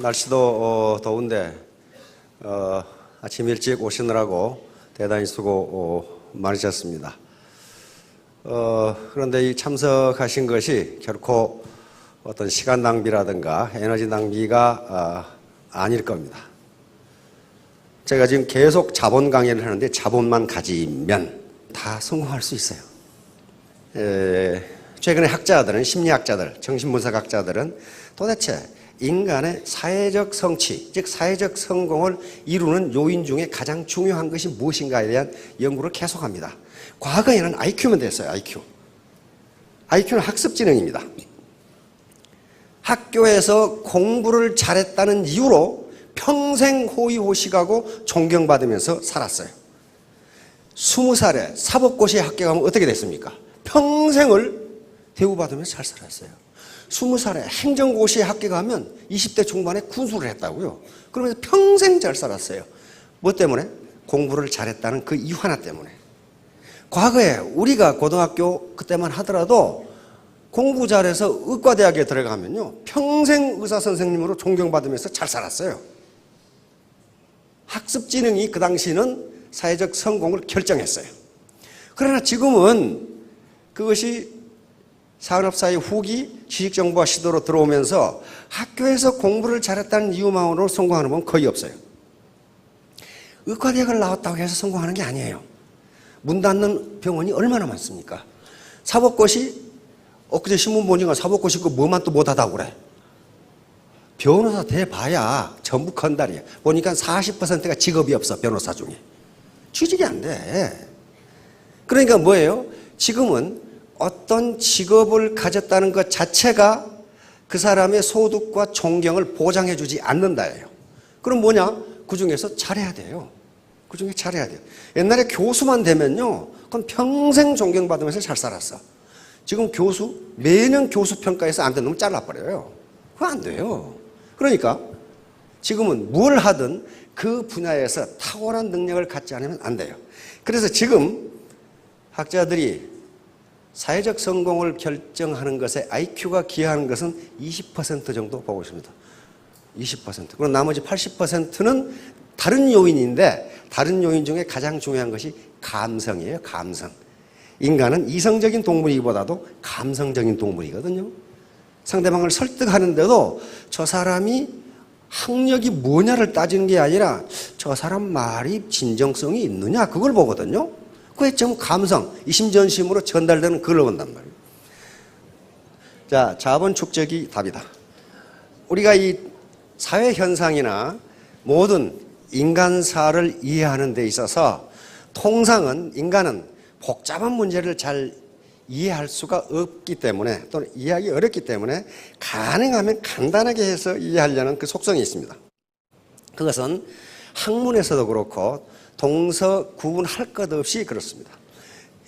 날씨도 더운데 아침 일찍 오시느라고 대단히 수고 많으셨습니다. 그런데 이 참석하신 것이 결코 어떤 시간 낭비라든가 에너지 낭비가 아닐 겁니다. 제가 지금 계속 자본 강의를 하는데 자본만 가지면 다 성공할 수 있어요. 최근에 학자들은, 심리학자들, 정신분석학자들은 도대체 인간의 사회적 성취, 즉 사회적 성공을 이루는 요인 중에 가장 중요한 것이 무엇인가에 대한 연구를 계속합니다. 과거에는 IQ면 됐어요. IQ는 학습지능입니다. 학교에서 공부를 잘했다는 이유로 평생 호의호식하고 존경받으면서 살았어요. 20살에 사법고시에 합격하면 어떻게 됐습니까? 평생을 대우받으면서 잘 살았어요. 20살에 행정고시에 합격하면 20대 중반에 군수를 했다고요. 그러면서 평생 잘 살았어요. 뭐 때문에? 공부를 잘했다는 그 이유 하나 때문에. 과거에 우리가 고등학교 그때만 하더라도 공부 잘해서 의과대학에 들어가면요, 평생 의사선생님으로 존경받으면서 잘 살았어요. 학습지능이 그 당시는 사회적 성공을 결정했어요. 그러나 지금은 그것이 산업사회 후기 지식정보화 시대로 들어오면서 학교에서 공부를 잘했다는 이유만으로 성공하는 분 거의 없어요. 의과대학을 나왔다고 해서 성공하는 게 아니에요. 문 닫는 병원이 얼마나 많습니까? 사법고시, 엊그제 신문 보니까 사법고시 그 뭐만 또 못하다고 그래. 변호사 돼봐야 전부 건달이야. 보니까 40%가 직업이 없어, 변호사 중에. 취직이 안 돼. 그러니까 뭐예요? 지금은 어떤 직업을 가졌다는 것 자체가 그 사람의 소득과 존경을 보장해 주지 않는다예요. 그럼 뭐냐? 그 중에서 잘해야 돼요. 그 중에 잘해야 돼요. 옛날에 교수만 되면요, 그건 평생 존경받으면서 잘 살았어. 지금 교수, 매년 교수 평가에서 안 되는 놈 잘라버려요. 그거 안 돼요. 그러니까 지금은 뭘 하든 그 분야에서 탁월한 능력을 갖지 않으면 안 돼요. 그래서 지금 학자들이 사회적 성공을 결정하는 것에 IQ가 기여하는 것은 20% 정도 보고 있습니다. 20%. 그럼 나머지 80%는 다른 요인인데, 다른 요인 중에 가장 중요한 것이 감성이에요. 감성. 인간은 이성적인 동물이기보다도 감성적인 동물이거든요. 상대방을 설득하는데도 저 사람이 학력이 뭐냐를 따지는 게 아니라 저 사람 말이 진정성이 있느냐, 그걸 보거든요. 그게 전부 감성, 이심전심으로 전달되는 그걸 본단 말이에요. 자, 자본 축적이 답이다. 우리가 이 사회 현상이나 모든 인간사를 이해하는 데 있어서 통상은 인간은 복잡한 문제를 잘 이해할 수가 없기 때문에, 또는 이해하기 어렵기 때문에 가능하면 간단하게 해서 이해하려는 그 속성이 있습니다. 그것은 학문에서도 그렇고 동서 구분할 것 없이 그렇습니다.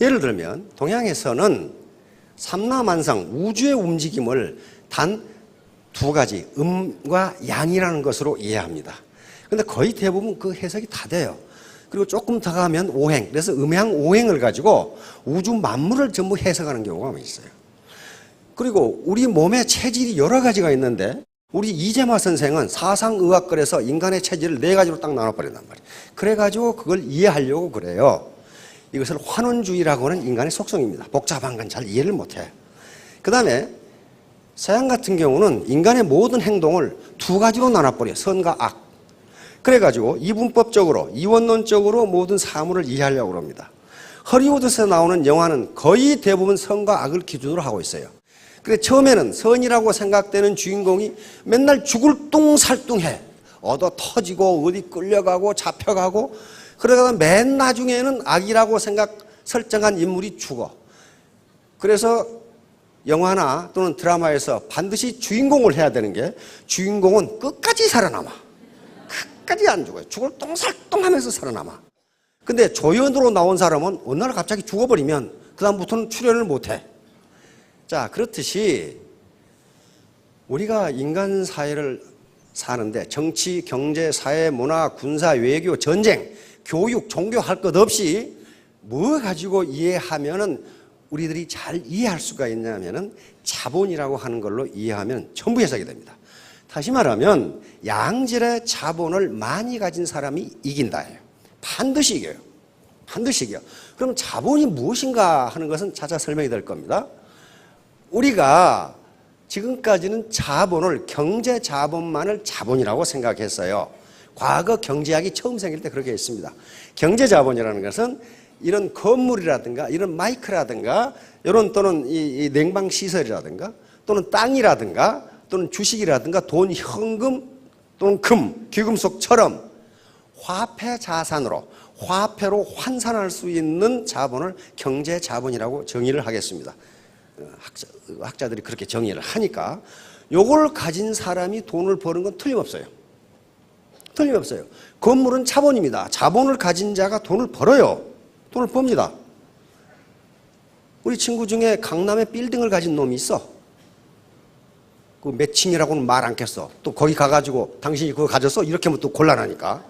예를 들면 동양에서는 삼라만상, 우주의 움직임을 단 두 가지, 음과 양이라는 것으로 이해합니다. 그런데 거의 대부분 그 해석이 다 돼요. 그리고 조금 더 가면 오행, 그래서 음양 오행을 가지고 우주 만물을 전부 해석하는 경우가 있어요. 그리고 우리 몸의 체질이 여러 가지가 있는데 우리 이재마 선생은 사상의학걸에서 인간의 체질을 4가지로 딱 나눠버린단 말이에요. 그래가지고 그걸 이해하려고 그래요. 이것을 환원주의라고 하는 인간의 속성입니다. 복잡한 건 잘 이해를 못해. 그 다음에 서양 같은 경우는 인간의 모든 행동을 2가지로 나눠버려요. 선과 악. 그래가지고 이분법적으로, 이원론적으로 모든 사물을 이해하려고 합니다. 허리우드에서 나오는 영화는 거의 대부분 선과 악을 기준으로 하고 있어요. 그래, 처음에는 선이라고 생각되는 주인공이 맨날 죽을 뚱살뚱해. 얻어 터지고 어디 끌려가고 잡혀가고, 그러다가 맨 나중에는 악이라고 설정한 인물이 죽어. 그래서 영화나 또는 드라마에서 반드시 주인공을 해야 되는 게, 주인공은 끝까지 살아남아. 끝까지 안 죽어요. 죽을 똥살똥하면서 살아남아. 근데 조연으로 나온 사람은 어느 날 갑자기 죽어버리면 그 다음부터는 출연을 못해. 자, 그렇듯이 우리가 인간 사회를 사는데 정치, 경제, 사회, 문화, 군사, 외교, 전쟁, 교육, 종교 할 것 없이 뭐 가지고 이해하면은 우리들이 잘 이해할 수가 있냐면은 자본이라고 하는 걸로 이해하면 전부 해석이 됩니다. 다시 말하면 양질의 자본을 많이 가진 사람이 이긴다예요. 반드시 이겨요. 반드시 이겨요. 그럼 자본이 무엇인가 하는 것은 차차 설명이 될 겁니다. 우리가 지금까지는 자본을, 경제 자본만을 자본이라고 생각했어요. 과거 경제학이 처음 생길 때 그렇게 했습니다. 경제 자본이라는 것은 이런 건물이라든가 이런 마이크라든가 이런 또는 이 냉방 시설이라든가 또는 땅이라든가 또는 주식이라든가 돈, 현금 또는 금, 귀금속처럼 화폐 자산으로, 화폐로 환산할 수 있는 자본을 경제 자본이라고 정의를 하겠습니다. 학자들이 그렇게 정의를 하니까 요걸 가진 사람이 돈을 버는 건 틀림없어요. 틀림없어요. 건물은 자본입니다. 자본을 가진 자가 돈을 벌어요. 돈을 법니다. 우리 친구 중에 강남에 빌딩을 가진 놈이 있어. 그 몇 층이라고는 말 않겠어. 또 거기 가가지고 당신이 그거 가졌어? 이렇게 하면 또 곤란하니까.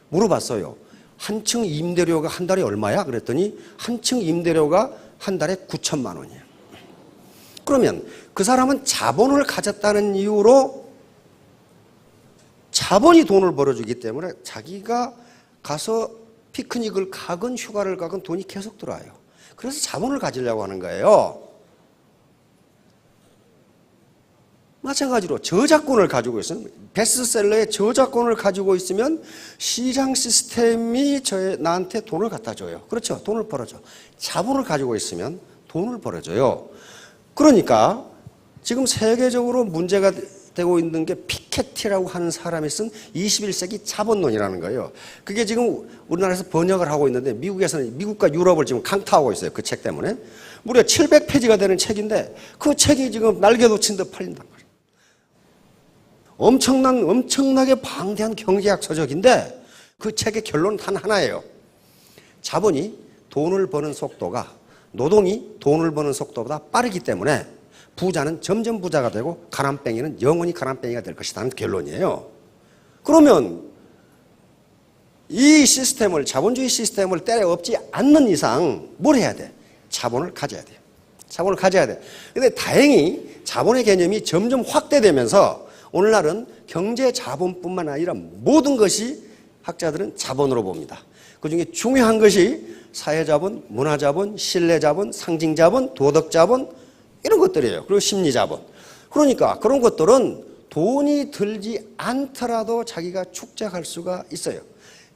물어봤어요. 한 층 임대료가 한 달에 얼마야? 그랬더니 한 층 임대료가 한 달에 9천만 원이에요. 그러면 그 사람은 자본을 가졌다는 이유로 자본이 돈을 벌어주기 때문에 자기가 가서 피크닉을 가건 휴가를 가건 돈이 계속 들어와요. 그래서 자본을 가지려고 하는 거예요. 마찬가지로 저작권을 가지고 있으면, 베스트셀러의 저작권을 가지고 있으면 시장 시스템이 나한테 돈을 갖다 줘요. 그렇죠. 돈을 벌어줘. 자본을 가지고 있으면 돈을 벌어줘요. 그러니까 지금 세계적으로 문제가 되고 있는 게 피케티라고 하는 사람이 쓴 21세기 자본론이라는 거예요. 그게 지금 우리나라에서 번역을 하고 있는데 미국에서는, 미국과 유럽을 지금 강타하고 있어요. 그 책 때문에. 무려 700페이지가 되는 책인데 그 책이 지금 날개 돋친 듯 팔린단 말이에요. 엄청나게 방대한 경제학 서적인데 그 책의 결론은 단 하나예요. 자본이 돈을 버는 속도가 노동이 돈을 버는 속도보다 빠르기 때문에 부자는 점점 부자가 되고 가난뱅이는 영원히 가난뱅이가 될 것이라는 결론이에요. 그러면 이 시스템을, 자본주의 시스템을 때려 엎지 않는 이상 뭘 해야 돼? 자본을 가져야 돼요. 자본을 가져야 돼. 근데 다행히 자본의 개념이 점점 확대되면서 오늘날은 경제 자본뿐만 아니라 모든 것이 학자들은 자본으로 봅니다. 그중에 중요한 것이 사회자본, 문화자본, 신뢰자본, 상징자본, 도덕자본 이런 것들이에요. 그리고 심리자본. 그러니까 그런 것들은 돈이 들지 않더라도 자기가 축적할 수가 있어요.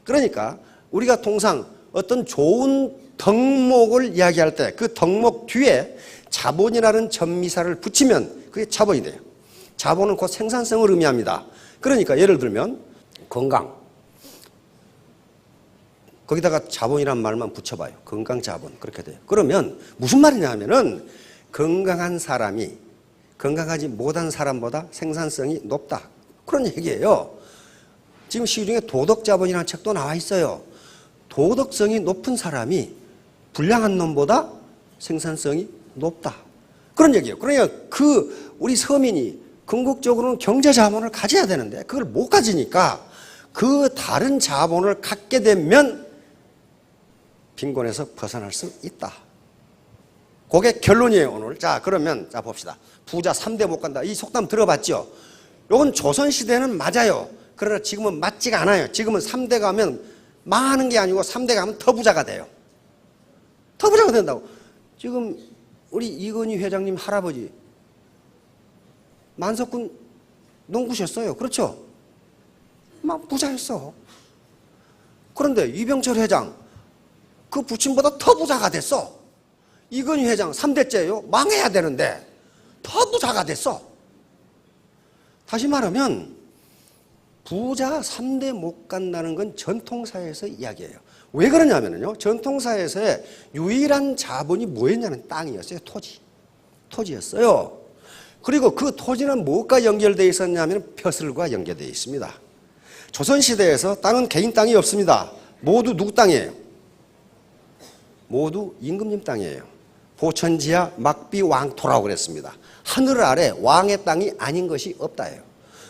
그러니까 우리가 통상 어떤 좋은 덕목을 이야기할 때 그 덕목 뒤에 자본이라는 전미사를 붙이면 그게 자본이 돼요. 자본은 곧 생산성을 의미합니다. 그러니까 예를 들면 건강. 거기다가 자본이란 말만 붙여봐요. 건강 자본. 그렇게 돼요. 그러면 무슨 말이냐 하면은 건강한 사람이 건강하지 못한 사람보다 생산성이 높다. 그런 얘기예요. 지금 시중에 도덕자본이라는 책도 나와 있어요. 도덕성이 높은 사람이 불량한 놈보다 생산성이 높다. 그런 얘기예요. 그러니까 우리 서민이 궁극적으로는 경제 자본을 가져야 되는데 그걸 못 가지니까 그 다른 자본을 갖게 되면 빈곤에서 벗어날 수 있다. 그게 결론이에요, 오늘. 자, 그러면 자 봅시다. 부자 3대 못 간다. 이 속담 들어봤죠? 이건 조선시대는 맞아요. 그러나 지금은 맞지가 않아요. 지금은 3대 가면 망하는 게 아니고 3대 가면 더 부자가 돼요. 더 부자가 된다고. 지금 우리 이건희 회장님 할아버지 만석군 농구셨어요. 그렇죠? 막 부자였어. 그런데 이병철 회장 그 부친보다 더 부자가 됐어. 이건희 회장 3대째예요. 망해야 되는데 더 부자가 됐어. 다시 말하면 부자 3대 못 간다는 건 전통사회에서 이야기예요. 왜 그러냐면요. 전통사회에서의 유일한 자본이 뭐였냐면 땅이었어요. 토지였어요. 그리고 그 토지는 무엇과 연결되어 있었냐면 벼슬과 연결되어 있습니다. 조선시대에서 땅은 개인 땅이 없습니다. 모두 누구 땅이에요? 모두 임금님 땅이에요. 보천지하 막비 왕토라고 그랬습니다. 하늘 아래 왕의 땅이 아닌 것이 없다예요.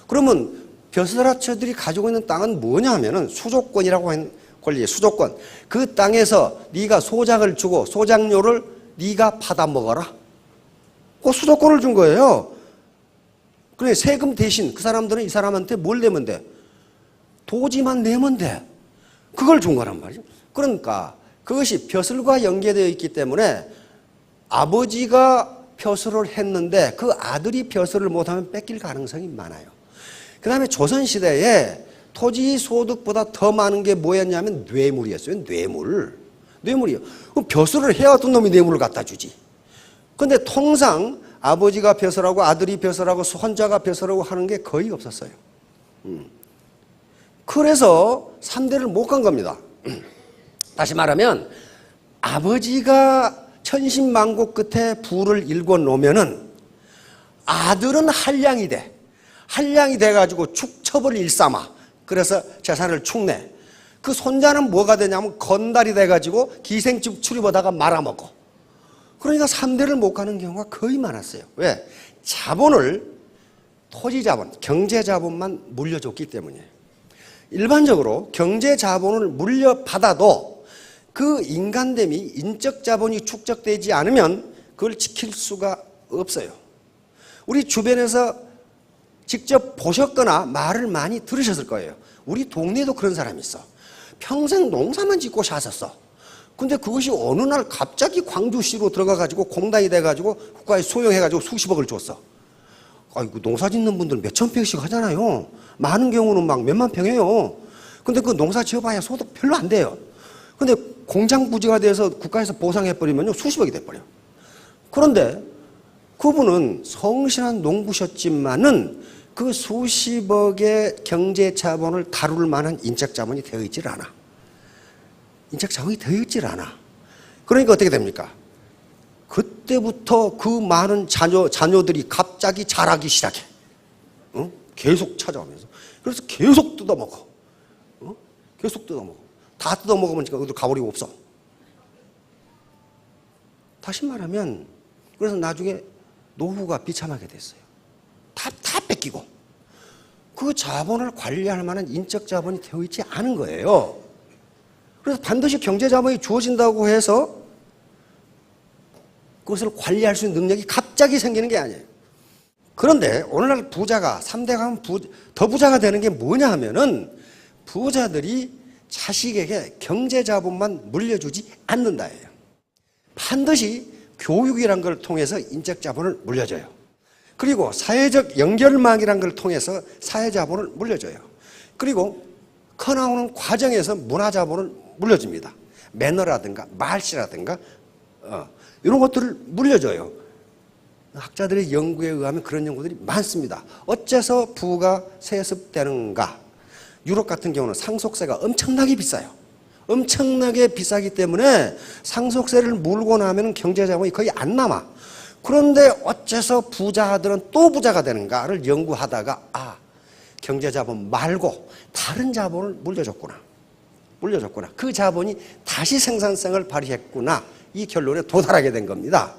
그러면 벼슬아처들이 가지고 있는 땅은 뭐냐 하면은 수조권이라고 하는 권리, 수조권. 그 땅에서 네가 소작을 주고 소작료를 네가 받아 먹어라. 그 수도권을 준 거예요. 그래 세금 대신 그 사람들은 이 사람한테 뭘 내면 돼? 토지만 내면 돼. 그걸 준 거란 말이죠. 그러니까 그것이 벼슬과 연계되어 있기 때문에 아버지가 벼슬을 했는데 그 아들이 벼슬을 못하면 뺏길 가능성이 많아요. 그 다음에 조선시대에 토지 소득보다 더 많은 게 뭐였냐면 뇌물이었어요. 뇌물이요. 그럼 벼슬을 해야 어떤 놈이 뇌물을 갖다 주지. 근데 통상 아버지가 벼슬하고 아들이 벼슬하고 손자가 벼슬하고 하는 게 거의 없었어요. 그래서 3대를 못 간 겁니다. 다시 말하면 아버지가 천신만고 끝에 부를 일궈 놓으면은 아들은 한량이 돼. 한량이 돼가지고 축첩을 일삼아. 그래서 재산을 축내. 그 손자는 뭐가 되냐면 건달이 돼가지고 기생집 출입하다가 말아먹고. 그러니까 3대를 못 가는 경우가 거의 많았어요. 왜? 자본을 토지자본, 경제자본만 물려줬기 때문이에요. 일반적으로 경제자본을 물려받아도 그 인간됨이 인적자본이 축적되지 않으면 그걸 지킬 수가 없어요. 우리 주변에서 직접 보셨거나 말을 많이 들으셨을 거예요. 우리 동네에도 그런 사람이 있어. 평생 농사만 짓고 사셨어. 근데 그것이 어느 날 갑자기 광주시로 들어가가지고 공단이 돼가지고 국가에 소용해가지고 수십억을 줬어. 아이고, 농사 짓는 분들 몇천 평씩 하잖아요. 많은 경우는 막 몇만 평이에요. 근데 그 농사 지어봐야 소득 별로 안 돼요. 근데 공장 부지가 돼서 국가에서 보상해버리면요, 수십억이 돼버려. 그런데 그분은 성실한 농부셨지만은 그 수십억의 경제 자본을 다룰 만한 인적 자본이 되어 있질 않아. 인적 자본이 되어 있질 않아. 그러니까 어떻게 됩니까? 그때부터 그 많은 자녀들이 갑자기 자라기 시작해. 어? 계속 찾아오면서. 그래서 계속 뜯어먹어. 어? 계속 뜯어먹어. 다 뜯어먹으면 지금 어디로 가버리고 없어. 다시 말하면, 그래서 나중에 노후가 비참하게 됐어요. 다 뺏기고. 그 자본을 관리할 만한 인적 자본이 되어 있지 않은 거예요. 그래서 반드시 경제 자본이 주어진다고 해서 그것을 관리할 수 있는 능력이 갑자기 생기는 게 아니에요. 그런데 오늘날 부자가 3대 가면 더 부자가 되는 게 뭐냐 하면은 부자들이 자식에게 경제 자본만 물려주지 않는다예요. 반드시 교육이란 걸 통해서 인적 자본을 물려줘요. 그리고 사회적 연결망이란 걸 통해서 사회 자본을 물려줘요. 그리고 커나오는 과정에서 문화 자본을 물려줍니다. 매너라든가 말씨라든가 이런 것들을 물려줘요. 학자들의 연구에 의하면 그런 연구들이 많습니다. 어째서 부가 세습되는가? 유럽 같은 경우는 상속세가 엄청나게 비싸요. 엄청나게 비싸기 때문에 상속세를 물고 나면 경제자본이 거의 안 남아. 그런데 어째서 부자들은 또 부자가 되는가를 연구하다가 경제자본 말고 다른 자본을 물려줬구나. 그 자본이 다시 생산성을 발휘했구나. 이 결론에 도달하게 된 겁니다.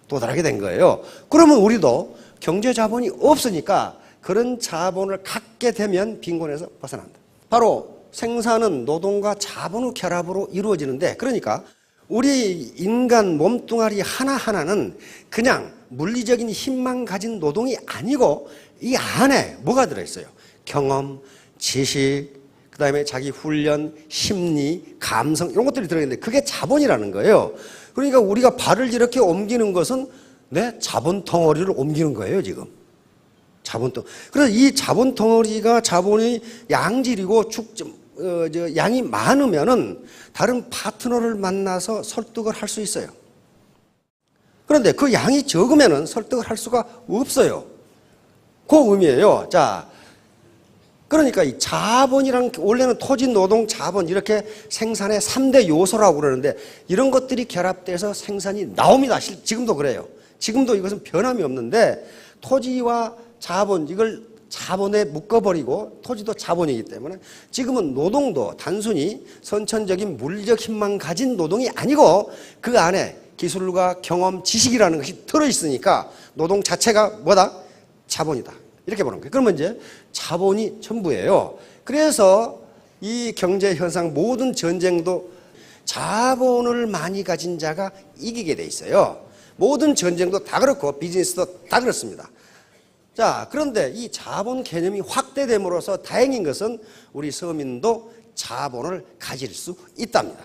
도달하게 된 거예요. 그러면 우리도 경제자본이 없으니까 그런 자본을 갖게 되면 빈곤에서 벗어난다. 바로 생산은 노동과 자본의 결합으로 이루어지는데, 그러니까 우리 인간 몸뚱아리 하나하나는 그냥 물리적인 힘만 가진 노동이 아니고 이 안에 뭐가 들어있어요? 경험, 지식, 그 다음에 자기 훈련, 심리, 감성 이런 것들이 들어있는데 그게 자본이라는 거예요. 그러니까 우리가 발을 이렇게 옮기는 것은 내 자본 덩어리를 옮기는 거예요, 지금. 그래서 이 자본 덩어리가 자본의 양질이고 양이 많으면은 다른 파트너를 만나서 설득을 할 수 있어요. 그런데 그 양이 적으면은 설득을 할 수가 없어요. 그 의미예요. 자, 그러니까 이 자본이랑 원래는 토지, 노동, 자본 이렇게 생산의 3대 요소라고 그러는데 이런 것들이 결합돼서 생산이 나옵니다. 지금도 그래요. 지금도 이것은 변함이 없는데 토지와 자본 이걸 자본에 묶어버리고 토지도 자본이기 때문에 지금은 노동도 단순히 선천적인 물리적 힘만 가진 노동이 아니고 그 안에 기술과 경험, 지식이라는 것이 들어있으니까 노동 자체가 뭐다? 자본이다. 이렇게 보는 거예요. 그러면 이제 자본이 전부예요. 그래서 이 경제 현상 모든 전쟁도 자본을 많이 가진 자가 이기게 돼 있어요. 모든 전쟁도 다 그렇고 비즈니스도 다 그렇습니다. 자, 그런데 이 자본 개념이 확대됨으로써 다행인 것은 우리 서민도 자본을 가질 수 있답니다.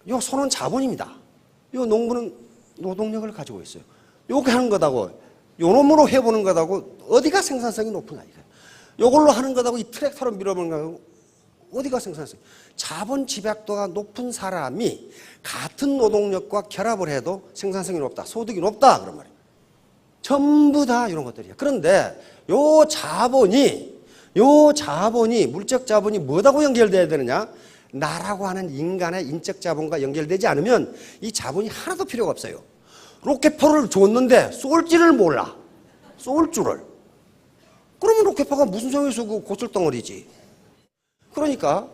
요 손은 자본입니다. 요 농부는 노동력을 가지고 있어요. 요렇게 하는 거다고, 요 놈으로 해보는 거다고 어디가 생산성이 높으냐 이거예요. 요걸로 하는 거다고 이 트랙터로 밀어보는 거다고 어디가 생산성이. 자본 집약도가 높은 사람이 같은 노동력과 결합을 해도 생산성이 높다, 소득이 높다 그런 말이에요. 전부 다 이런 것들이에요. 그런데 요 자본이 물적 자본이 뭐하고 연결돼야 되느냐? 나라고 하는 인간의 인적 자본과 연결되지 않으면 이 자본이 하나도 필요가 없어요. 로켓포를 줬는데 쏠지를 몰라. 쏠 줄을. 그러면 로켓포가 무슨 소용이 있어? 그 고철덩어리지. 그러니까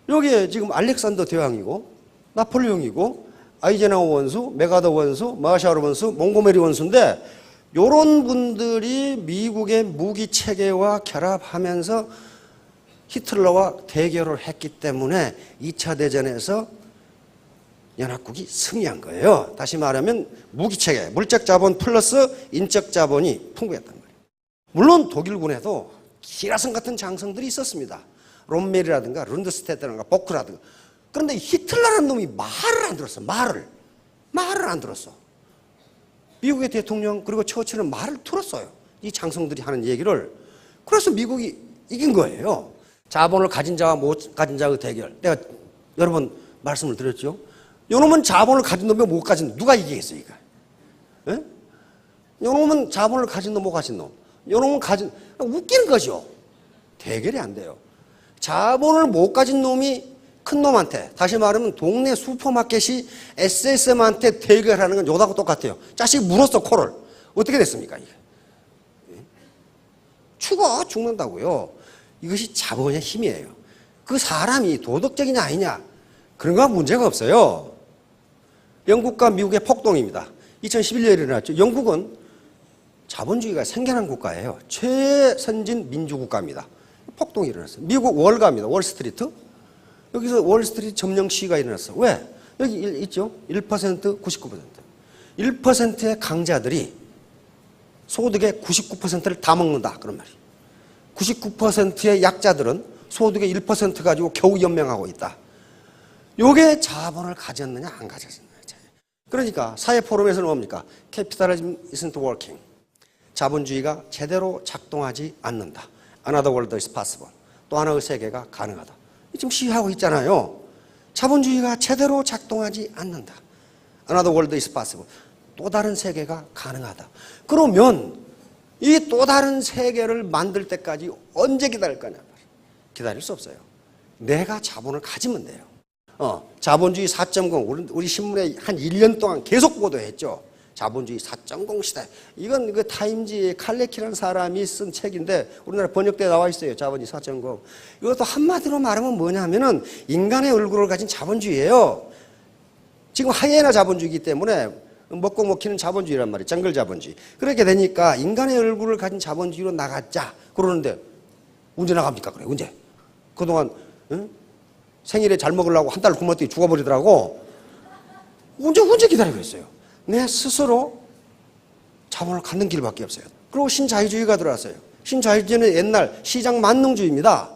여기에 지금 알렉산더 대왕이고 나폴레옹이고 아이젠하워 원수, 메가더 원수, 마샤르 원수, 몽고메리 원수인데 요런 분들이 미국의 무기 체계와 결합하면서 히틀러와 대결을 했기 때문에 2차 대전에서 연합국이 승리한 거예요. 다시 말하면 무기 체계, 물적 자본 플러스 인적 자본이 풍부했단 말이에요. 물론 독일군에도 기라성 같은 장성들이 있었습니다. 롬멜이라든가 룬드스테드라든가 보크라든가. 그런데 히틀러라는 놈이 말을 안 들었어. 말을 안 들었어. 미국의 대통령 그리고 처칠은 말을 들었어요. 이 장성들이 하는 얘기를. 그래서 미국이 이긴 거예요. 자본을 가진 자와 못 가진 자의 대결. 내가 여러 번 말씀을 드렸죠. 요놈은 자본을 가진 놈이 못 가진 놈. 누가 이기겠어 이거? 예? 요놈은 자본을 가진 놈 못 가진 놈. 요놈은 가진, 웃기는 거죠. 대결이 안 돼요. 자본을 못 가진 놈이 큰 놈한테, 다시 말하면 동네 슈퍼마켓이 SSM한테 대결하는 건 요다고 똑같아요. 자식이 물었어 코를. 어떻게 됐습니까 이게? 죽는다고요. 이것이 자본의 힘이에요. 그 사람이 도덕적이냐 아니냐 그런 건 문제가 없어요. 영국과 미국의 폭동입니다. 2011년에 일어났죠. 영국은 자본주의가 생겨난 국가예요. 최선진 민주국가입니다. 폭동이 일어났어요. 미국 월가입니다. 월스트리트. 여기서 월스트리트 점령 시위가 일어났어. 왜? 여기 있죠. 1%, 99%. 1%의 강자들이 소득의 99%를 다 먹는다. 그런 말이에요. 99%의 약자들은 소득의 1% 가지고 겨우 연명하고 있다. 요게 자본을 가졌느냐 안 가졌느냐. 그러니까 사회 포럼에서는 뭡니까? Capitalism isn't working. 자본주의가 제대로 작동하지 않는다. Another world is possible. 또 하나의 세계가 가능하다. 지금 시위하고 있잖아요. 자본주의가 제대로 작동하지 않는다. Another world is possible. 또 다른 세계가 가능하다. 그러면 이 또 다른 세계를 만들 때까지 언제 기다릴 거냐? 기다릴 수 없어요. 내가 자본을 가지면 돼요. 자본주의 4.0 우리 신문에 한 1년 동안 계속 보도했죠. 자본주의 4.0 시대. 이건 그 타임지의 칼레키라는 사람이 쓴 책인데 우리나라 번역대에 나와 있어요. 자본주의 4.0. 이것도 한마디로 말하면 뭐냐면은 인간의 얼굴을 가진 자본주의예요. 지금 하이에나 자본주의이기 때문에 먹고 먹히는 자본주의란 말이에요. 정글 자본주의. 그렇게 되니까 인간의 얼굴을 가진 자본주의로 나가자 그러는데 언제 나갑니까? 그래 언제? 그동안 생일에 잘 먹으려고 한 달 굶었더니 죽어버리더라고. 언제 기다리고 있어요? 내 스스로 자본을 갖는 길밖에 없어요. 그리고 신자유주의가 들어왔어요. 신자유주의는 옛날 시장 만능주의입니다.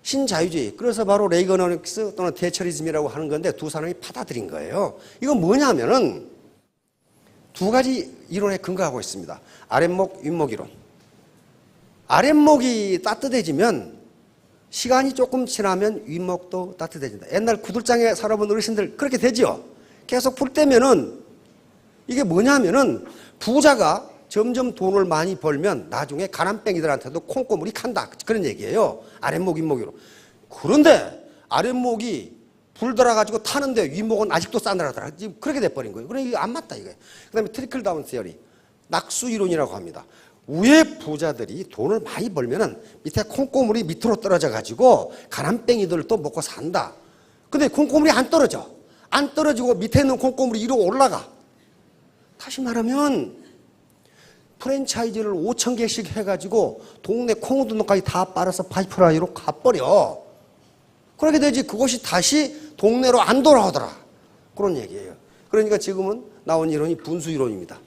신자유주의. 그래서 바로 레이거노믹스 또는 대처리즘이라고 하는 건데 두 사람이 받아들인 거예요. 이건 뭐냐면은 두 가지 이론에 근거하고 있습니다. 아랫목, 윗목 이론. 아랫목이 따뜻해지면 시간이 조금 지나면 윗목도 따뜻해진다. 옛날 구들장에 살아본 어르신들 그렇게 되죠. 계속 풀 때면은 이게 뭐냐면은 부자가 점점 돈을 많이 벌면 나중에 가난뱅이들한테도 콩고물이 간다. 그런 얘기예요. 아랫목, 윗목으로. 그런데 아랫목이 불 들어가지고 타는데 윗목은 아직도 싸늘하더라. 지금 그렇게 돼버린 거예요. 그러니까 이게 안 맞다 이거예요. 그 다음에 트리클 다운 티어리. 낙수 이론이라고 합니다. 위에 부자들이 돈을 많이 벌면은 밑에 콩고물이 밑으로 떨어져 가지고 가난뱅이들도 먹고 산다. 근데 콩고물이 안 떨어져. 안 떨어지고 밑에 있는 콩고물이 위로 올라가. 다시 말하면 프랜차이즈를 5,000개씩 해가지고 동네 콩우두노까지 다 빨아서 파이프라인으로 가버려. 그렇게 되지 그것이 다시 동네로 안 돌아오더라. 그런 얘기예요. 그러니까 지금은 나온 이론이 분수 이론입니다.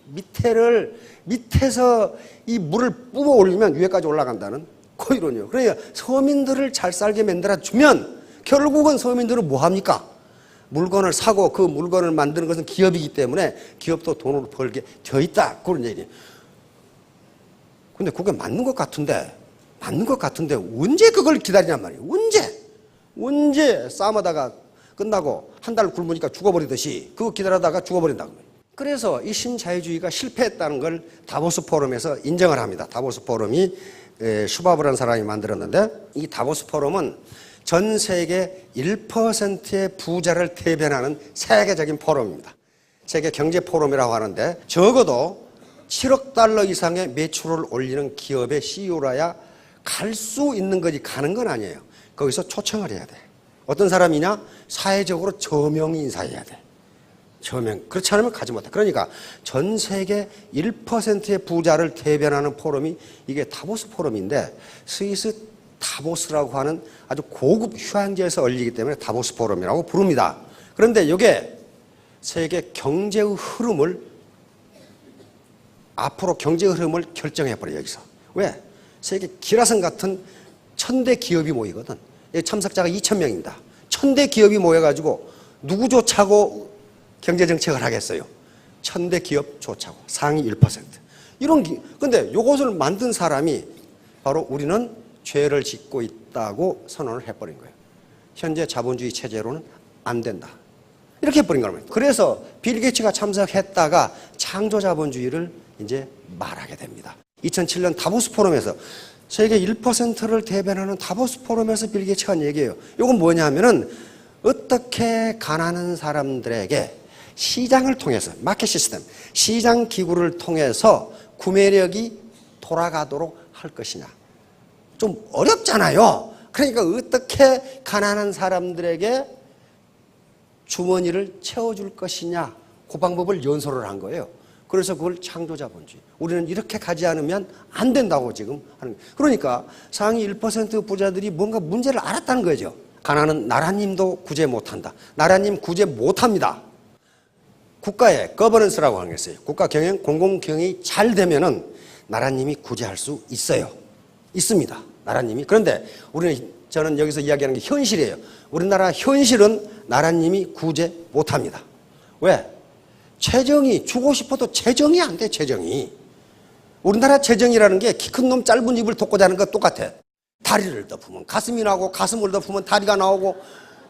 밑에서 이 물을 뿜어 올리면 위에까지 올라간다는 그 이론이에요. 그러니까 서민들을 잘 살게 만들어주면 결국은 서민들은 뭐 합니까? 물건을 사고 그 물건을 만드는 것은 기업이기 때문에 기업도 돈을 벌게 되어 있다. 그런 얘기예요. 근데 그게 맞는 것 같은데 언제 그걸 기다리냔 말이에요. 언제 싸움하다가 끝나고 한 달 굶으니까 죽어버리듯이 그거 기다리다가 죽어버린다고. 그래서 이 신자유주의가 실패했다는 걸 다보스 포럼에서 인정을 합니다. 다보스 포럼이 슈바브라는 사람이 만들었는데, 이 다보스 포럼은 전 세계 1%의 부자를 대변하는 세계적인 포럼입니다. 세계 경제 포럼이라고 하는데, 적어도 7억 달러 이상의 매출을 올리는 기업의 CEO라야 갈 수 있는 거지 가는 건 아니에요. 거기서 초청을 해야 돼. 어떤 사람이냐? 사회적으로 저명히 인사해야 돼. 저명. 그렇지 않으면 가지 못해. 그러니까 전 세계 1%의 부자를 대변하는 포럼이 이게 다보스 포럼인데, 스위스 다보스라고 하는 아주 고급 휴양지에서 열리기 때문에 다보스 포럼이라고 부릅니다. 그런데 이게 세계 경제의 흐름을, 앞으로 경제의 흐름을 결정해버려요, 여기서. 왜? 세계 기라성 같은 1000대 기업이 모이거든. 참석자가 2000명입니다. 1000대 기업이 모여가지고 누구 조차고 경제정책을 하겠어요? 1000대 기업 조차고 상위 1%. 근데 이것을 만든 사람이 바로 우리는 죄를 짓고 있다고 선언을 해버린 거예요. 현재 자본주의 체제로는 안 된다. 이렇게 해버린 거예요. 그래서 빌 게이츠가 참석했다가 창조 자본주의를 이제 말하게 됩니다. 2007년 다보스 포럼에서 세계 1%를 대변하는 다보스 포럼에서 빌 게이츠가 한 얘기예요. 이건 뭐냐면은 어떻게 가난한 사람들에게 시장을 통해서, 마켓 시스템, 시장 기구를 통해서 구매력이 돌아가도록 할 것이냐. 좀 어렵잖아요. 그러니까 어떻게 가난한 사람들에게 주머니를 채워줄 것이냐, 그 방법을 연설을 한 거예요. 그래서 그걸 창조자본주의. 우리는 이렇게 가지 않으면 안 된다고 지금 하는 거예요. 그러니까 상위 1% 부자들이 뭔가 문제를 알았다는 거죠. 가난은 나라님도 구제 못한다. 나라님 구제 못합니다. 국가의 거버넌스라고 하는 게 있어요. 국가 경영, 공공 경영이 잘 되면은 나라님이 구제할 수 있어요. 있습니다. 나라님이. 그런데 저는 여기서 이야기하는 게 현실이에요. 우리나라 현실은 나라님이 구제 못합니다. 왜? 재정이, 주고 싶어도 재정이 안 돼, 재정이. 우리나라 재정이라는 게 키 큰 놈 짧은 입을 덮고 자는 것 똑같아. 다리를 덮으면 가슴이 나오고, 가슴을 덮으면 다리가 나오고,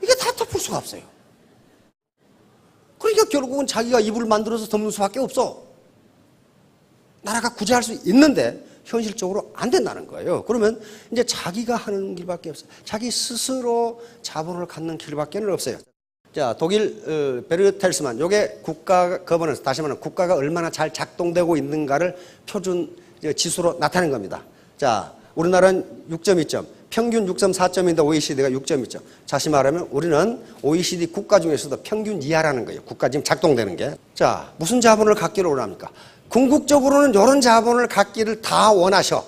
이게 다 덮을 수가 없어요. 그러니까 결국은 자기가 이불을 만들어서 덮는 수밖에 없어. 나라가 구제할 수 있는데 현실적으로 안 된다는 거예요. 그러면 이제 자기가 하는 길밖에 없어요. 자기 스스로 자본을 갖는 길밖에 없어요. 자, 독일 베르텔스만, 요게 국가 거버넌스, 다시 말하면 국가가 얼마나 잘 작동되고 있는가를 표준 지수로 나타낸 겁니다. 자, 우리나라는 6.2점, 평균 6.4점인데 OECD가 6.2점. 다시 말하면 우리는 OECD 국가 중에서도 평균 이하라는 거예요. 국가 지금 작동되는 게. 자, 무슨 자본을 갖기를 원합니까? 궁극적으로는 이런 자본을 갖기를 다 원하셔.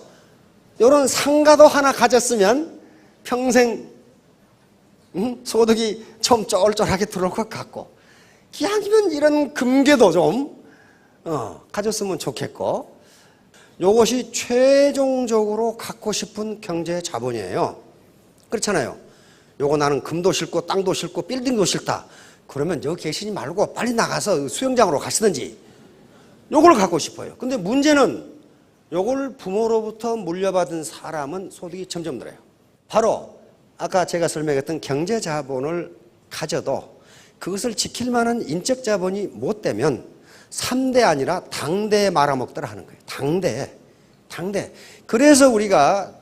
이런 상가도 하나 가졌으면 평생 소득이 좀 쫄쫄하게 들어올 것 같고, 기왕이면 이런 금괴도 좀 가졌으면 좋겠고, 이것이 최종적으로 갖고 싶은 경제 자본이에요. 그렇잖아요. 요거 나는 금도 싫고 땅도 싫고 빌딩도 싫다. 그러면 여기 계시지 말고 빨리 나가서 수영장으로 가시든지. 요걸 갖고 싶어요. 근데 문제는 요걸 부모로부터 물려받은 사람은 소득이 점점 늘어요. 바로 아까 제가 설명했던 경제 자본을 가져도 그것을 지킬 만한 인적 자본이 못 되면 3대 아니라 당대에 말아먹더라 하는 거예요. 당대. 그래서 우리가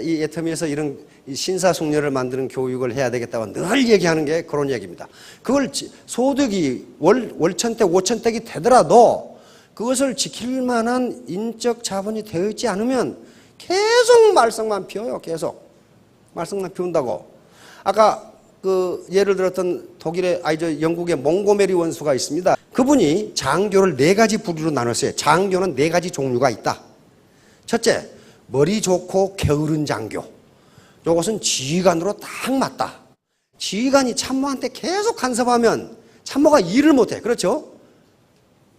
이 애터미에서 이런 신사숙녀를 만드는 교육을 해야 되겠다고 늘 얘기하는 게 그런 얘기입니다. 그걸 소득이 월천대, 오천대가 되더라도 그것을 지킬 만한 인적 자본이 되어 있지 않으면 계속 말썽만 피워요. 계속. 말썽만 피운다고. 아까 예를 들었던 영국의 몽고메리 원수가 있습니다. 그분이 장교를 4가지 부류로 나눴어요. 장교는 4가지 종류가 있다. 첫째, 머리 좋고 게으른 장교. 이것은 지휘관으로 딱 맞다. 지휘관이 참모한테 계속 간섭하면 참모가 일을 못해. 그렇죠?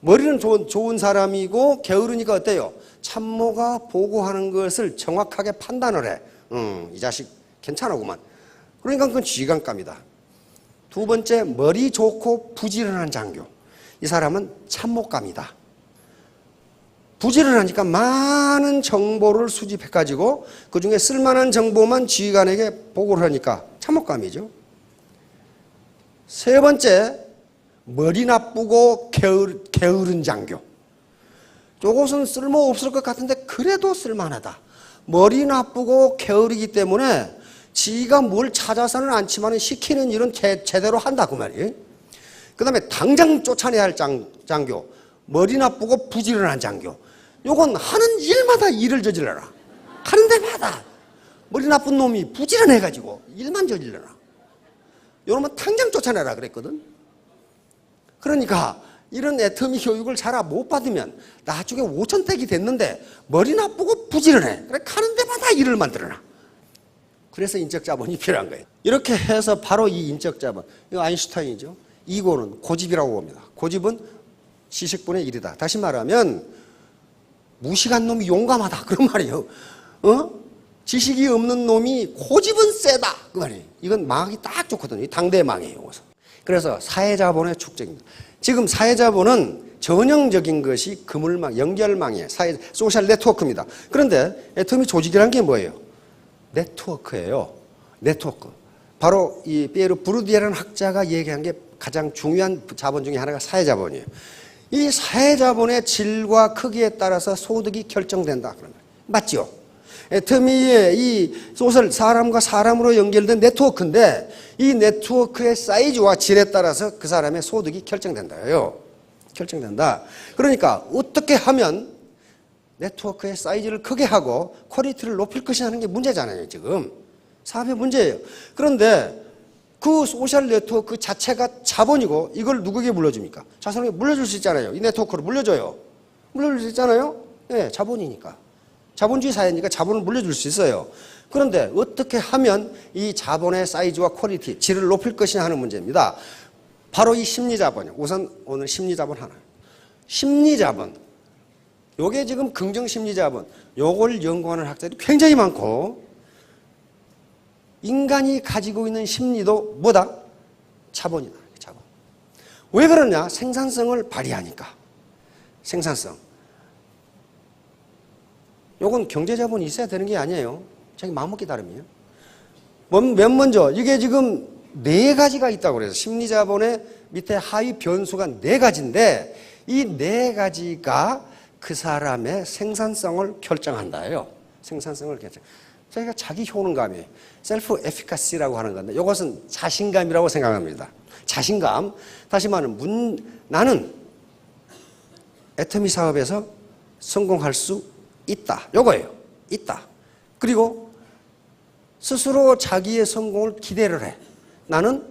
머리는 좋은 사람이고 게으르니까 어때요? 참모가 보고하는 것을 정확하게 판단을 해. 이 자식 괜찮아구만. 그러니까 그건 지휘관감이다. 두 번째, 머리 좋고 부지런한 장교. 이 사람은 참모감이다. 부지런하니까 많은 정보를 수집해가지고 그중에 쓸만한 정보만 지휘관에게 보고를 하니까 참모감이죠. 세 번째, 머리 나쁘고 게으른 장교. 이것은 쓸모없을 것 같은데 그래도 쓸만하다. 머리 나쁘고 게으르기 때문에 지가 뭘 찾아서는 않지만 시키는 일은 제대로 한다 그 말이에요. 그 다음에 당장 쫓아내야 할 장교. 머리 나쁘고 부지런한 장교. 요건 하는 일마다 일을 저질러라. 하는 데마다 머리 나쁜 놈이 부지런해가지고 일만 저질러라. 요놈은 당장 쫓아내라 그랬거든. 그러니까 이런 애터미 교육을 잘 못 받으면 나중에 5천택이 됐는데 머리 나쁘고 부지런해. 그래 가는 데마다 일을 만들어놔. 그래서 인적 자본이 필요한 거예요. 이렇게 해서 바로 이 인적 자본, 이거 아인슈타인이죠. 이고는 고집이라고 봅니다. 고집은 지식분의 1이다. 다시 말하면 무식한 놈이 용감하다 그런 말이에요. 지식이 없는 놈이 고집은 세다 그 말이에요. 이건 망하기 딱 좋거든요. 당대의 망이에요. 이것은. 그래서 사회자본의 축적입니다. 지금 사회자본은 전형적인 것이 그물망, 연결망이에요. 소셜 네트워크입니다. 그런데 애터미 조직이라는 게 뭐예요? 네트워크예요. 네트워크. 바로 이 피에르 부르디에라는 학자가 얘기한 게 가장 중요한 자본 중에 하나가 사회자본이에요. 이 사회자본의 질과 크기에 따라서 소득이 결정된다. 그러면 맞죠? 애터미의 이 소셜 사람과 사람으로 연결된 네트워크인데 이 네트워크의 사이즈와 질에 따라서 그 사람의 소득이 결정된다요. 결정된다. 그러니까 어떻게 하면 네트워크의 사이즈를 크게 하고 퀄리티를 높일 것이냐 하는 게 문제잖아요. 지금 사업의 문제예요. 그런데 그 소셜 네트워크 자체가 자본이고 이걸 누구에게 물려줍니까? 자손에게 물려줄 수 있잖아요. 이 네트워크를 물려줘요. 물려줄 수 있잖아요. 네, 자본이니까. 자본주의 사회니까 자본을 물려줄 수 있어요. 그런데 어떻게 하면 이 자본의 사이즈와 퀄리티, 질을 높일 것이냐 하는 문제입니다. 바로 이 심리자본이요. 우선 오늘 심리자본 하나. 심리자본. 요게 지금 긍정심리자본. 요걸 연구하는 학자들이 굉장히 많고 인간이 가지고 있는 심리도 뭐다? 자본이다. 자본. 왜 그러냐? 생산성을 발휘하니까. 생산성. 요건 경제자본이 있어야 되는 게 아니에요. 자기 마음먹기 나름이에요. 맨 먼저 이게 지금 4가지가 있다고 그래서 심리자본의 밑에 하위 변수가 4가지인데 이 4가지가 그 사람의 생산성을 결정한다예요. 생산성을 결정. 저희가 자기 효능감이에요. 셀프 에피카시라고 하는 건데 이것은 자신감이라고 생각합니다. 자신감. 다시 말하면 나는 애터미 사업에서 성공할 수 있다. 요거예요. 있다. 그리고 스스로 자기의 성공을 기대를 해. 나는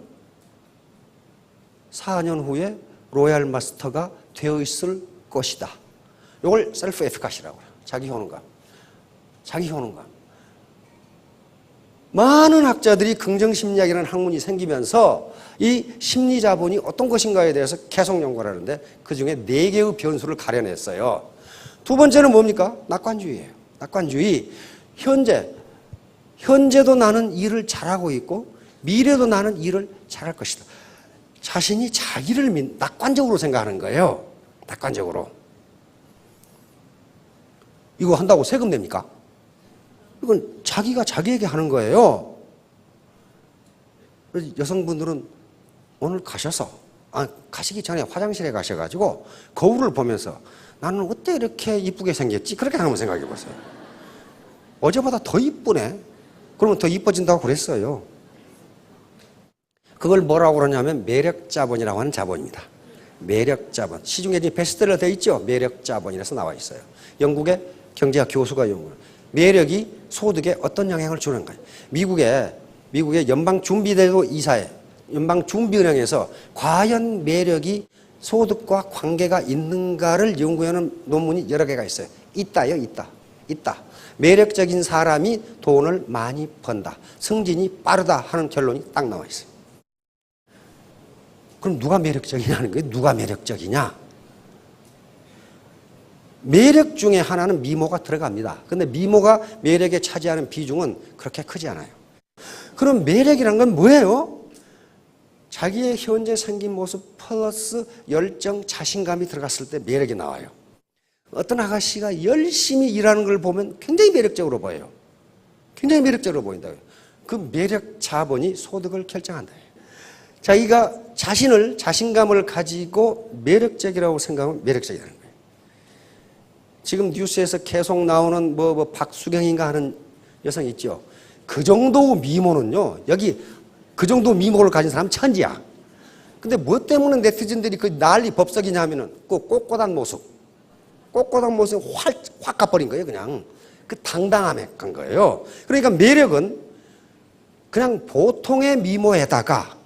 4년 후에 로얄 마스터가 되어 있을 것이다. 요걸 셀프 에피카시라고 해요. 자기 효능감. 자기 효능감. 많은 학자들이 긍정심리학이라는 학문이 생기면서 이 심리자본이 어떤 것인가에 대해서 계속 연구를 하는데 그중에 4개의 변수를 가려냈어요. 두 번째는 뭡니까? 낙관주의예요. 낙관주의. 현재도 나는 일을 잘하고 있고 미래도 나는 일을 잘할 것이다. 자신이 자기를 낙관적으로 생각하는 거예요. 낙관적으로. 이거 한다고 세금 냅니까? 이건 자기가 자기에게 하는 거예요. 그래서 여성분들은 오늘 가시기 전에 화장실에 가셔가지고 거울을 보면서 나는 어때 이렇게 이쁘게 생겼지? 그렇게 한번 생각해 보세요. 어제보다 더 이쁘네? 그러면 더 이뻐진다고 그랬어요. 그걸 뭐라고 그러냐면 매력자본이라고 하는 자본입니다. 매력자본. 시중에 지금 베스트셀러 되어 있죠? 매력자본이라서 나와 있어요. 영국의 경제학 교수가 연구를. 매력이 소득에 어떤 영향을 주는 거예요. 미국의 연방준비제도 이사회, 연방준비은행에서 과연 매력이 소득과 관계가 있는가를 연구하는 논문이 여러 개가 있어요. 있다요, 있다. 매력적인 사람이 돈을 많이 번다. 승진이 빠르다 하는 결론이 딱 나와 있어요. 그럼 누가 매력적이냐는 거예요. 누가 매력적이냐? 매력 중에 하나는 미모가 들어갑니다. 근데 미모가 매력에 차지하는 비중은 그렇게 크지 않아요. 그럼 매력이란 건 뭐예요? 자기의 현재 생긴 모습 플러스 열정, 자신감이 들어갔을 때 매력이 나와요. 어떤 아가씨가 열심히 일하는 걸 보면 굉장히 매력적으로 보여요. 굉장히 매력적으로 보인다고요. 그 매력 자본이 소득을 결정한다. 자기가 자신감을 가지고 매력적이라고 생각하면 매력적이라는 거예요. 지금 뉴스에서 계속 나오는 박수경인가 하는 여성 있죠. 그 정도 미모는요, 여기 그 정도 미모를 가진 사람은 천지야. 근데 뭐 때문에 네티즌들이 그 난리 법석이냐 하면은 그 꼿꼿한 모습이 확 가버린 거예요, 그냥. 그 당당함에 간 거예요. 그러니까 매력은 그냥 보통의 미모에다가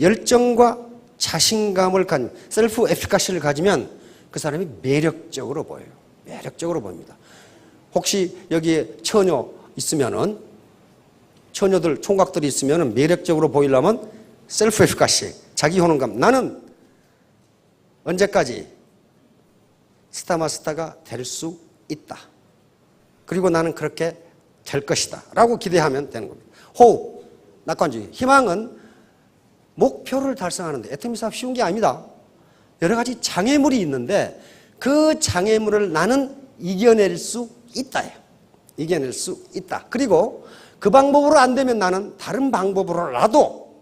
열정과 자신감을 가진 셀프 에피카시를 가지면 그 사람이 매력적으로 보여요. 매력적으로 보입니다. 혹시 여기에 처녀 있으면은 처녀들, 총각들이 있으면은 매력적으로 보이려면 셀프 에피카시, 자기 효능감. 나는 언제까지 스타마스타가 될 수 있다. 그리고 나는 그렇게 될 것이다. 라고 기대하면 되는 겁니다. 호흡, 낙관주의. 희망은 목표를 달성하는데 애터미 사업 쉬운 게 아닙니다. 여러 가지 장애물이 있는데 그 장애물을 나는 이겨낼 수 있다. 이겨낼 수 있다. 그리고 그 방법으로 안 되면 나는 다른 방법으로라도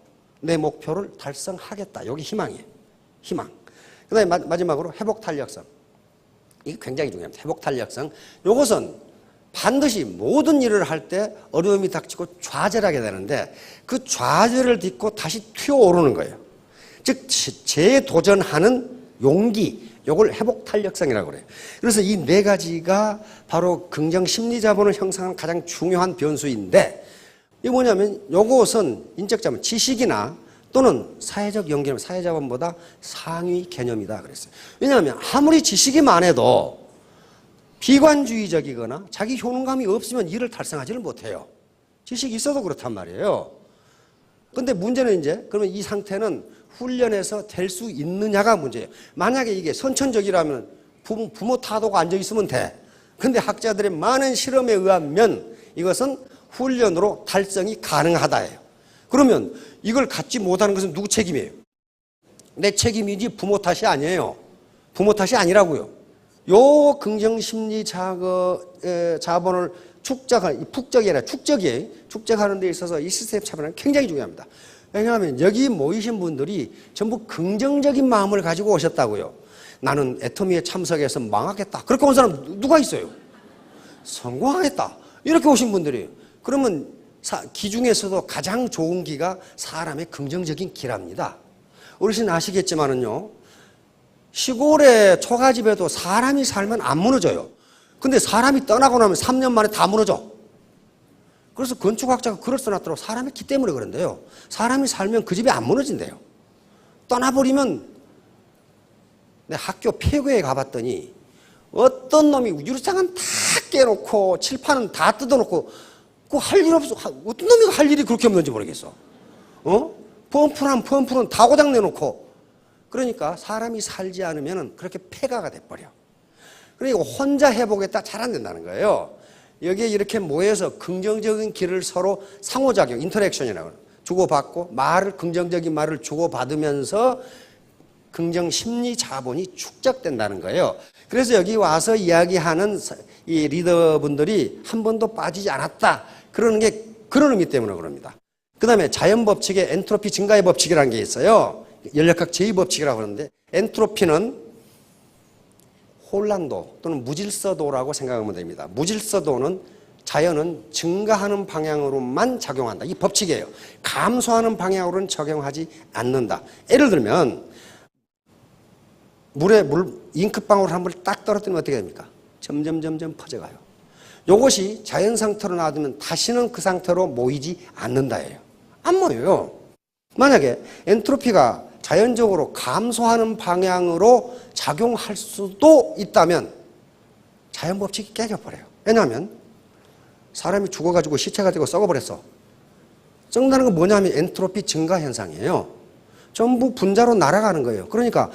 내 목표를 달성하겠다. 여기 희망이에요. 희망. 그 다음에 마지막으로 회복탄력성. 이게 굉장히 중요합니다. 회복탄력성. 이것은 반드시 모든 일을 할 때 어려움이 닥치고 좌절을 하게 되는데 그 좌절을 딛고 다시 튀어오르는 거예요. 즉 재도전하는 용기, 이걸 회복탄력성이라고 그래요. 그래서 이 네 가지가 바로 긍정 심리 자본을 형성하는 가장 중요한 변수인데 이게 뭐냐면 이것은 인적 자본, 지식이나 또는 사회적 연결, 사회자본보다 상위 개념이다 그랬어요. 왜냐하면 아무리 지식이 많아도 비관주의적이거나 자기 효능감이 없으면 이를 달성하지를 못해요. 지식이 있어도 그렇단 말이에요. 근데 문제는 이제 그러면 이 상태는 훈련해서 될 수 있느냐가 문제예요. 만약에 이게 선천적이라면 부모 타도가 앉아 있으면 돼. 근데 학자들의 많은 실험에 의하면 이것은 훈련으로 달성이 가능하다예요. 그러면 이걸 갖지 못하는 것은 누구 책임이에요? 내 책임이지 부모 탓이 아니에요. 부모 탓이 아니라고요. 요 긍정심리 자본을 축적이 아니라 축적하는 데 있어서 이 시스템 차별은 굉장히 중요합니다. 왜냐하면 여기 모이신 분들이 전부 긍정적인 마음을 가지고 오셨다고요. 나는 애터미에 참석해서 망하겠다. 그렇게 온 사람 누가 있어요? 성공하겠다. 이렇게 오신 분들이에요. 그러면 기 중에서도 가장 좋은 기가 사람의 긍정적인 기랍니다. 어르신 아시겠지만은요. 시골의 초가집에도 사람이 살면 안 무너져요. 근데 사람이 떠나고 나면 3년 만에 다 무너져. 그래서 건축학자가 글을 써놨더라고. 사람의 기 때문에 그런데요. 사람이 살면 그 집이 안 무너진대요. 떠나버리면 내 학교 폐교에 가봤더니 어떤 놈이 유리창은 다 깨놓고 칠판은 다 뜯어놓고 그 할 일 없어. 어떤 놈이 할 일이 그렇게 없는지 모르겠어. 펌프는 다 고장 내놓고. 그러니까 사람이 살지 않으면 그렇게 폐가가 돼버려. 그러니까 혼자 해보겠다 잘 안 된다는 거예요. 여기에 이렇게 모여서 긍정적인 길을 서로 상호작용, 인터랙션이라고 주고받고 긍정적인 말을 주고받으면서 긍정 심리 자본이 축적된다는 거예요. 그래서 여기 와서 이야기하는 이 리더분들이 한 번도 빠지지 않았다. 그러는 게 그런 의미 때문에 그럽니다. 그 다음에 자연법칙에 엔트로피 증가의 법칙이라는 게 있어요. 연력학 제2법칙이라고 하는데 엔트로피는 혼란도 또는 무질서도라고 생각하면 됩니다. 무질서도는 자연은 증가하는 방향으로만 작용한다. 이 법칙이에요. 감소하는 방향으로는 적용하지 않는다. 예를 들면 물에 잉크방울 한 번 딱 떨어뜨리면 어떻게 됩니까? 점점 퍼져가요. 이것이 자연 상태로 놔두면 다시는 그 상태로 모이지 않는다예요. 안 모여요. 만약에 엔트로피가 자연적으로 감소하는 방향으로 작용할 수도 있다면 자연법칙이 깨져버려요. 왜냐하면 사람이 죽어가지고 시체가 되고 썩어버렸어. 썩는다는 건 뭐냐면 엔트로피 증가 현상이에요. 전부 분자로 날아가는 거예요. 그러니까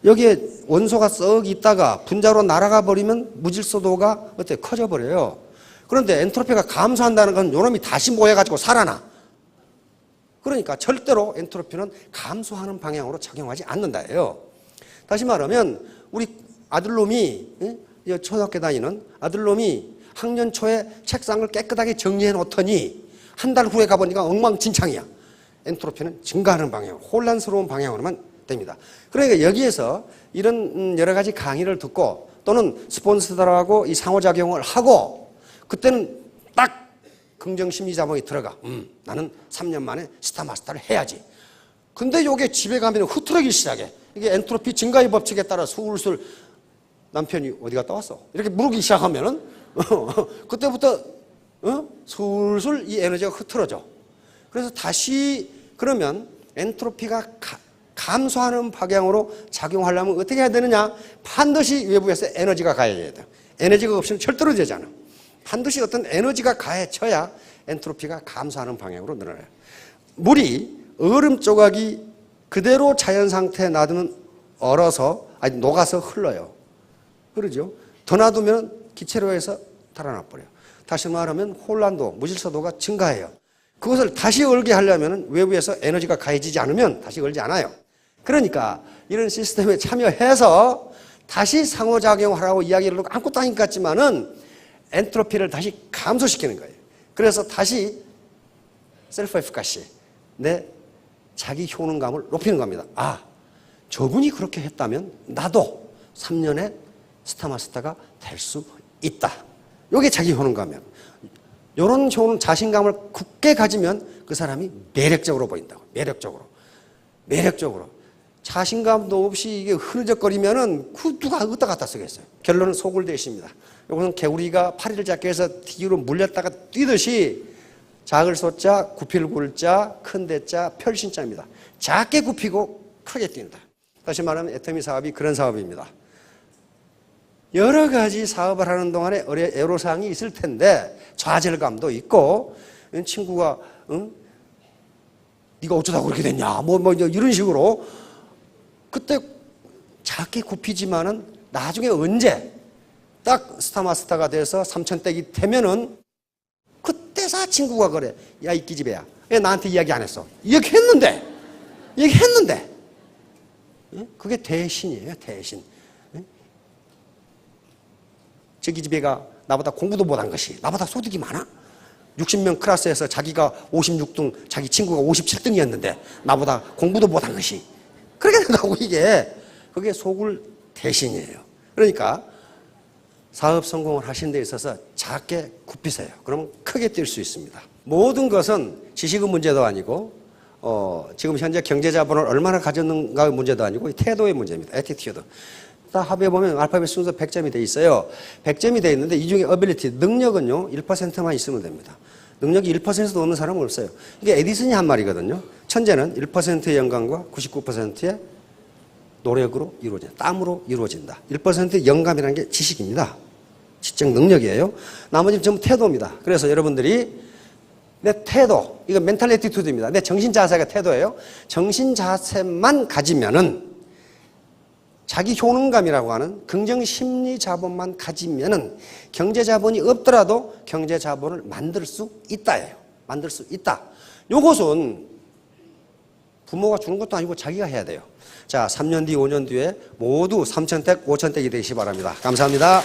여기에 원소가 썩 있다가 분자로 날아가 버리면 무질서도가 어때? 커져 버려요. 그런데 엔트로피가 감소한다는 건 요놈이 다시 모여가지고 살아나. 그러니까 절대로 엔트로피는 감소하는 방향으로 작용하지 않는다예요. 다시 말하면 우리 아들놈이 초등학교 다니는 아들놈이 학년 초에 책상을 깨끗하게 정리해 놓더니 한 달 후에 가보니까 엉망진창이야. 엔트로피는 증가하는 방향, 혼란스러운 방향으로만 됩니다. 그러니까 여기에서 이런 여러 가지 강의를 듣고 또는 스폰서들하고 이 상호작용을 하고 그때는 딱 긍정심리자본이 들어가. 나는 3년 만에 스타마스터를 해야지. 근데 이게 집에 가면 흐트러기 시작해. 이게 엔트로피 증가의 법칙에 따라 술술 남편이 어디 갔다 왔어? 이렇게 물기 시작하면은 그때부터 술술 이 에너지가 흐트러져. 그래서 다시 그러면 엔트로피가 감소하는 방향으로 작용하려면 어떻게 해야 되느냐? 반드시 외부에서 에너지가 가해져야 돼요. 에너지가 없으면 절대로 되지 않아. 반드시 어떤 에너지가 가해져야 엔트로피가 감소하는 방향으로 늘어나요. 물이 얼음 조각이 그대로 자연 상태에 놔두면 얼어서 녹아서 흘러요. 그러죠? 더 놔두면 기체로해서 달아나 버려요. 다시 말하면 혼란도, 무질서도가 증가해요. 그것을 다시 얼게 하려면 외부에서 에너지가 가해지지 않으면 다시 얼지 않아요. 그러니까 이런 시스템에 참여해서 다시 상호작용하라고 이야기를 하고 아무것도 아닌 것 같지만은 엔트로피를 다시 감소시키는 거예요. 그래서 다시 셀프 에피카시, 내 자기 효능감을 높이는 겁니다. 아, 저분이 그렇게 했다면 나도 3년에 스타마스터가 될 수 있다. 이게 자기 효능감이에요. 이런 효능, 자신감을 굳게 가지면 그 사람이 매력적으로 보인다고. 매력적으로. 자신감도 없이 이게 흐느적거리면은 누가 어디다 갖다 쓰겠어요. 결론은 소굴대시입니다. 이것은 개구리가 파리를 잡기 위해서 뒤로 물렸다가 뛰듯이 작을 소자, 굽힐 굴자, 큰 대자, 별신자입니다. 작게 굽히고 크게 뛴다. 다시 말하면 애터미 사업이 그런 사업입니다. 여러 가지 사업을 하는 동안에 애로사항이 있을 텐데 좌절감도 있고 친구가 네가 어쩌다 그렇게 됐냐 뭐 이런 식으로 그때 작게 굽히지만은 나중에 언제 딱 스타마스터가 돼서 3,000댁이 되면은 그때서 친구가 그래. 야, 이 기집애야. 왜 나한테 이야기 안 했어? 얘기했는데. 그게 대신이에요, 대신. 저 기집애가 나보다 공부도 못한 것이 나보다 소득이 많아? 60명 클래스에서 자기가 56등, 자기 친구가 57등이었는데 나보다 공부도 못한 것이 그렇게 된다고 이게 그게 소굴 대신이에요. 그러니까 사업 성공을 하시는 데 있어서 작게 굽히세요. 그러면 크게 뛸 수 있습니다. 모든 것은 지식의 문제도 아니고 지금 현재 경제자본을 얼마나 가졌는가의 문제도 아니고 태도의 문제입니다. 애티튜드. 다 합해보면 알파벳 순서 100점이 돼 있어요. 100점이 돼 있는데 이 중에 어빌리티, 능력은요 1%만 있으면 됩니다. 능력이 1%도 없는 사람은 없어요. 이게 에디슨이 한 말이거든요. 천재는 1%의 영감과 99%의 노력으로 이루어진다. 땀으로 이루어진다. 1%의 영감이라는 게 지식입니다. 지적 능력이에요. 나머지는 전부 태도입니다. 그래서 여러분들이 내 태도, 이거 멘탈 애티튜드입니다. 내 정신 자세가 태도예요. 정신 자세만 가지면은 자기 효능감이라고 하는 긍정 심리 자본만 가지면은 경제 자본이 없더라도 경제 자본을 만들 수 있다예요. 만들 수 있다. 요것은 부모가 주는 것도 아니고 자기가 해야 돼요. 자, 3년 뒤, 5년 뒤에 모두 3,000댁, 5,000댁이 되시기 바랍니다. 감사합니다.